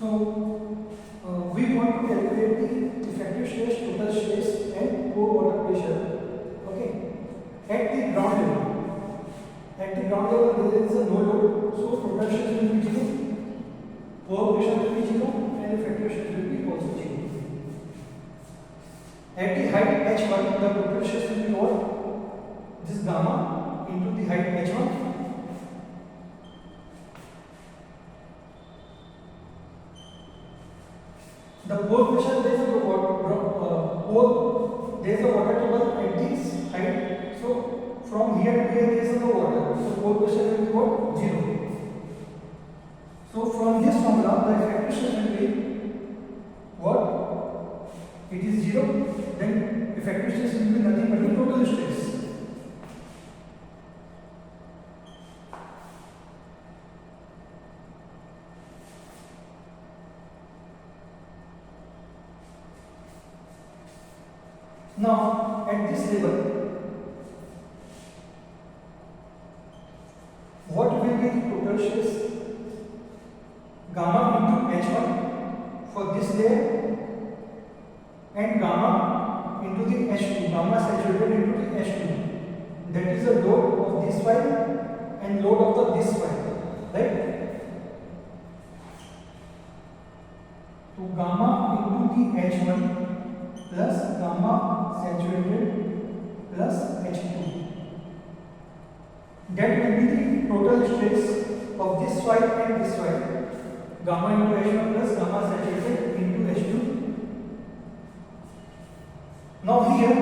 We want to calculate the effective stress, total stress, and pore water pressure. Okay, at the ground level. At the ground level, there is a no load, so total stress will be 0, pore pressure will be 0, and effective stress will be also 0. At the height h1, the total stress will be what? This gamma into the height h1. The pore pressure, there is a water table at this height. So from here to here there is no water. So pore pressure will be what? 0. So from this formula, the effective stress will be what? It is 0. Then effective stress will be nothing but the total stress. Now, at this level, what will be the total stress? Gamma into H1 for this layer and gamma into the H2, gamma saturated into the H2. That is the load of this file and load of this file, right? So, gamma into the H1 plus gamma saturated plus H2. That will be the total stress of this file and this file. Gamma into H1 plus gamma saturated into H2. Now here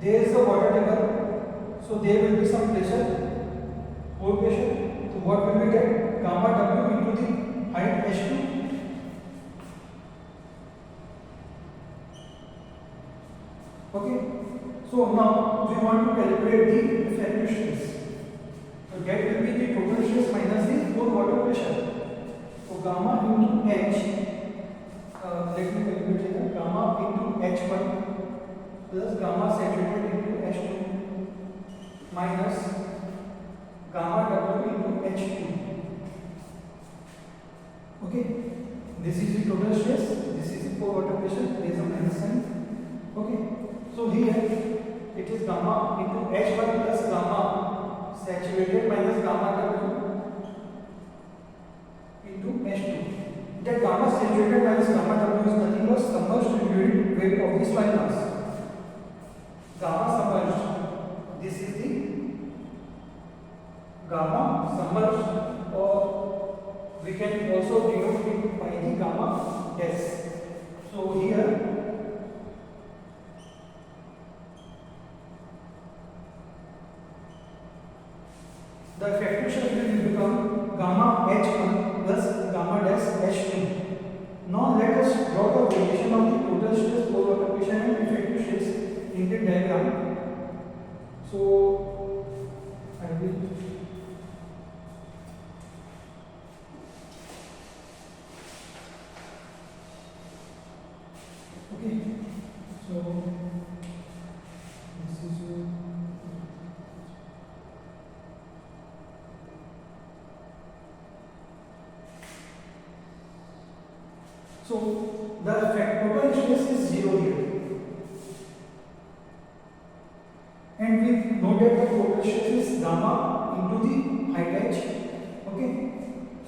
there is a water table, so there will be some pressure, pore pressure. So what will we get? Gamma W into the height H2. Okay, so now we want to calculate the effective stress. So that will be the total stress minus the pore water pressure. So gamma into H, let me calculate here. Gamma into H1 plus gamma saturated into H2 minus gamma W into H2. Okay, this is the total stress. This is the pore water pressure. There is a minus sign. Okay. So here it is gamma into H1 plus gamma saturated minus gamma W into H2. That gamma saturated minus gamma W is nothing but submerged unit weight of this fine mass. Gamma submerged. This is the gamma submerged, or we can also denote it by the gamma dash. So here the effective stress will become gamma H1 plus gamma dash H2. Now let us draw the relation of the total stress, pore water pressure and effective stress in the diagram. So I will okay. So this is so the total stress is 0 here, and we know that the total stress is gamma into the height h. Okay,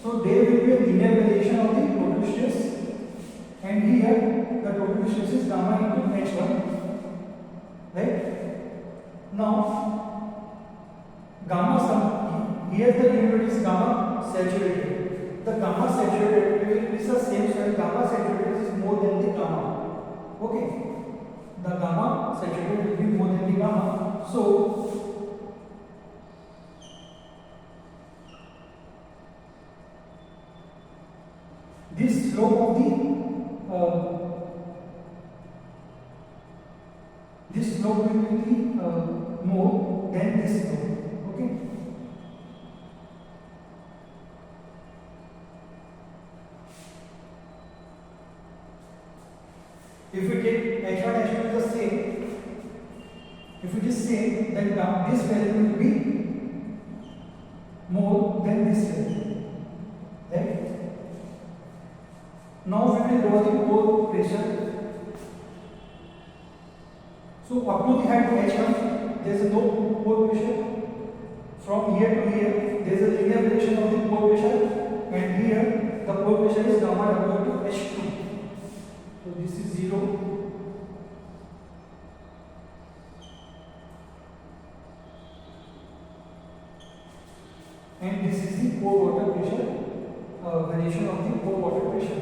so there will be a linear variation of the total stress, and here the total stress is gamma into h1, right? Now gamma here the unit is gamma saturated. The gamma saturated will be the same, so gamma saturated is more than the gamma. Okay, the gamma saturated will be more than the gamma. So this slope of this slope will be more than this slope. Okay. If we take H1, H2 is the same, if it is same, then this value will be more than this value, right? Now we will draw the pore pressure. So up to the height h1 there is no pore pressure. From here to here there is a linear relation of the pore pressure, and here the pore pressure is gamma w to h2. So this is 0. And this is the pore water pressure, variation of the pore water pressure.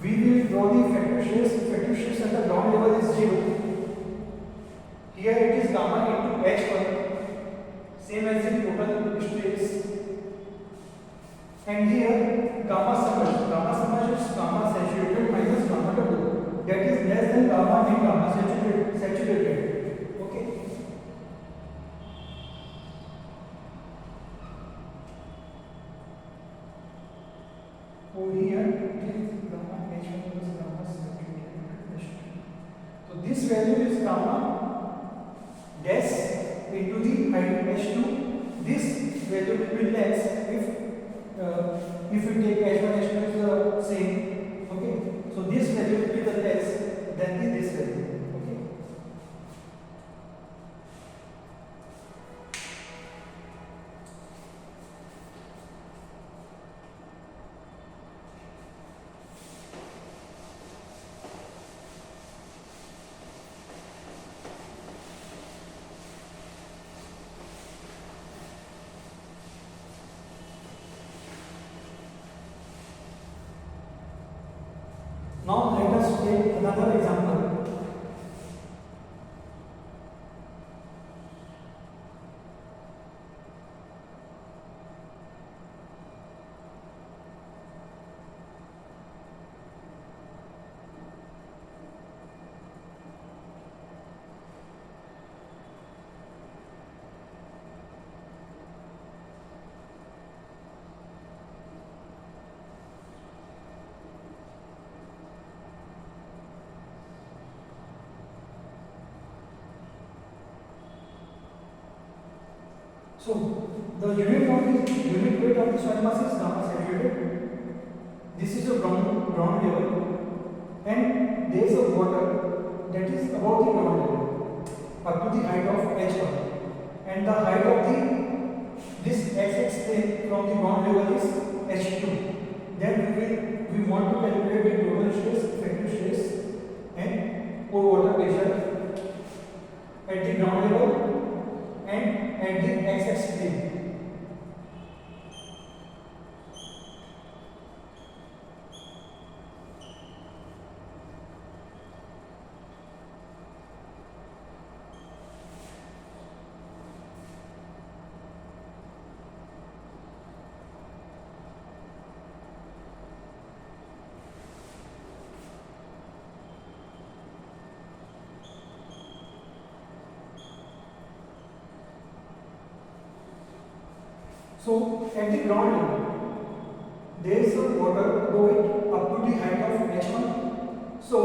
We will draw the effective stress. Effective stress at the ground level is 0. Here it is gamma into h1, same as the total stress. And here gamma submerged. Gamma submerged is gamma saturated minus gamma w. That is less than gamma and gamma saturated. Okay. Over here it is gamma h1 plus gamma saturated h2. So this value is gamma dash into the height h2. This value will be less if we take h1 h2 is the same. Okay, so this value will be the less than this value. Okay. Now let us take another example. So the unit weight of the soil mass is gamma saturated. This is the ground level, and there is a water that is above the ground level up to the height of h1, and the height of this x plane from the ground level is h2. Then we want to calculate the total stress, effective stress, and pore water pressure at the ground level and at the x-axis plane. So at the ground level, there is a water flowing up to the height of h1. So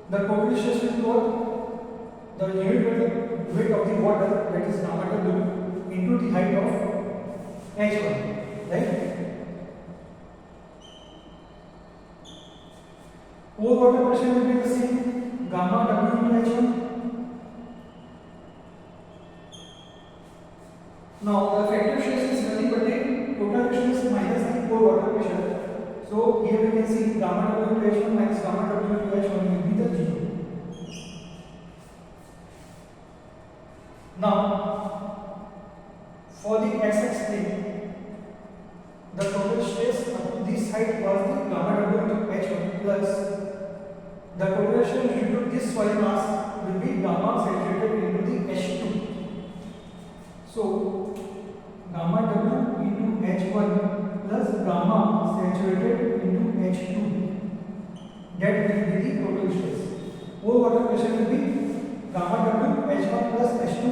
the total stress will be what? The unit weight of the water, that is gamma w, into the height of h1, right? Pore water pressure will be the same, gamma w into h1. Now the effective stress is nothing but the total stress minus the pore water pressure. So here we can see gamma w into h1 minus gamma w into h1 will be the 0. Now for the x-axis plane, the total stress up to this height was the gamma w into h1 plus the total stress due to this soil mass will be gamma saturated into the h2. So gamma w into h1 plus gamma saturated into h2, that will be the total stress. Pore water pressure will be gamma w h1 plus h2,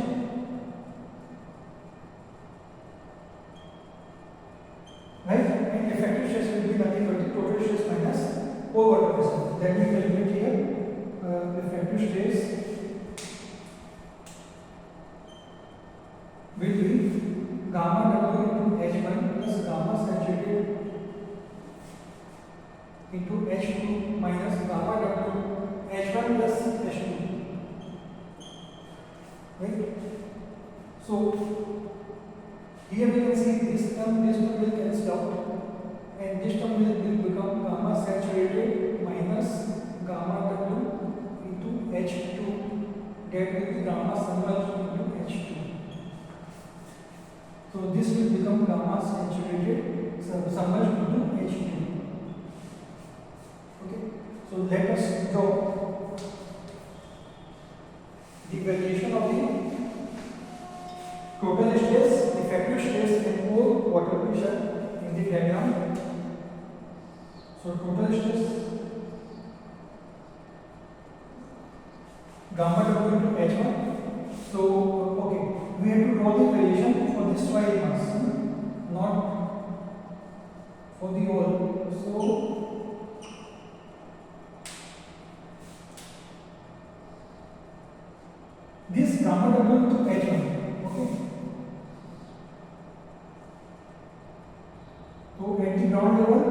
right? And effective stress will be nothing but the total stress minus pore water pressure. That we calculate here. Effective stress will be gamma w into h1 plus gamma saturated into H2 minus gamma W H1 plus H2. Right? So here we can see this term will cancel out, and this term will become gamma saturated minus gamma W into H2. That will be gamma submerged into H2. So this will become gamma saturated submerged into H2. Okay. So let us draw the variation of the total stress, effective stress, and pore water pressure in the diagram. So total stress gamma W into H1. So okay, we have to draw the variation for this soil mass, not for the wall. So this gamma W into H1. Okay. So at the ground level,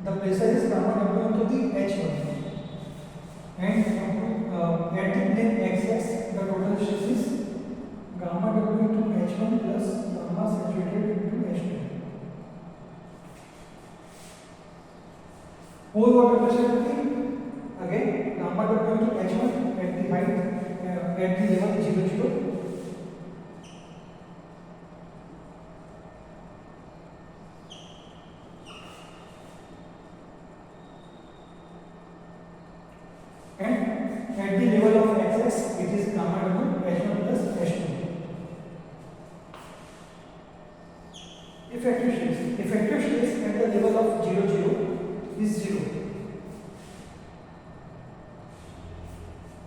the pressure is gamma W into the H1, and at the plane x-axis, the total stress is gamma W into H1 plus gamma saturated into H2. Pore water pressure will be again gamma W into H1 at the height at the level 0, 0. And at the level of x-axis, it is gamma W H1 plus H2. Effective stress at the level of 0, 0 is 0.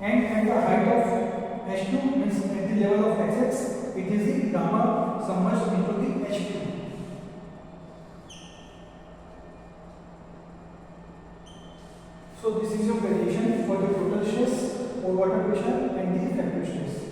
And at the height of H2 means at the level of x-axis, it is the gamma submerged into the H2. So this is your variation for the total stress or water pressure and the effective stress.